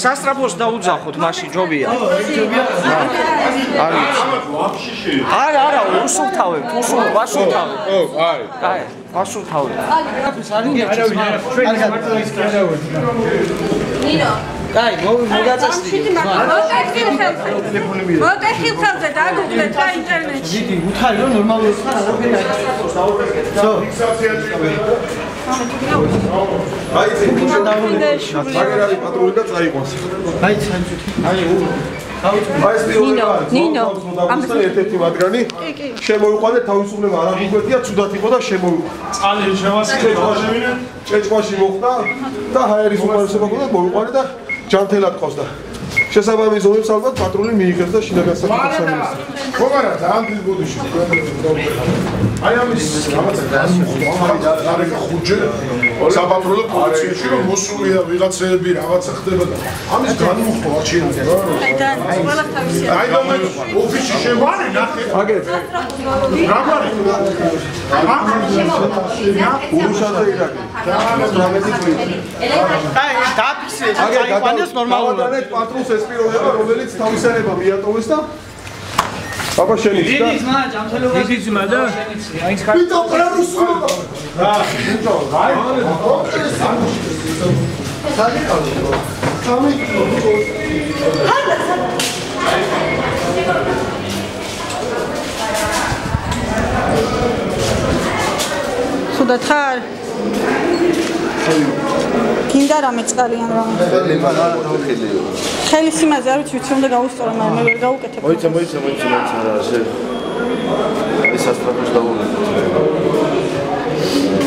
სასტრაფოს დაუძახოთ მაშინ ჯობია. არა, უსულთავებთ, ვასულთავებთ. აი, ვასულთავებთ. ნინო Dai, მოგაწესდი. მოტეხილ ხელზე დაგუგლეთ და ინტერნეტში. დიდი უთხარი რომ ნორმალურად ხარ არაფერი აიწყოს დაურეკეთ. ხო. აი, მაგარი პატრული და წაიყვანს. აი, საერთოდ. ნინო, ამასთან ერთ-ერთი მათგანი შემოიყვანე თავისუფლება არ აღუგვეთია, ცუდად იყო და შემოიყვანე. წყალი შევასწრებია. ჭეჭვაში მოხდა და ჰაერის უმრავლესობა ქონდა, მოიყვანე და ჯანთელად ყავს და შესაბამის ზომებს ალბათ პატრული მიიღებს და შინაგან საქმეთა სამინისტრო. ხომარა ძალიან დიდ ბოდიში. აი ამის რაღაცა გარეკა ხუჯე საპატრულო პოლიციაში რომ მოსულია ვიღაცები რაღაცა ხდება და ამის განმუხტვა არჩევნია. აი და მე ოფისში შევარი ნახე. აგეთ. რაბარი? ურუშაძე ირაკი. აი დაფიქსე. აიყვანეს ნორმალურად. პატრულს ესპირონება რომელიც თავისუფლება მიატოვეს და აბა შენი და დიდი ძმა ჯანმრთელობა დიდი ძმა და აი ხარ ვიტო პრერუსულობა რა ვიტო აი სუდათ ხარ გინდა რამე წყალიან რამე ხელის იმაზე არ ვიცი უნდა გავუსწორო მაგრამ მე ვერ გავუკეთებ მოიცა რა ეს სასტრაფოს დავუყენე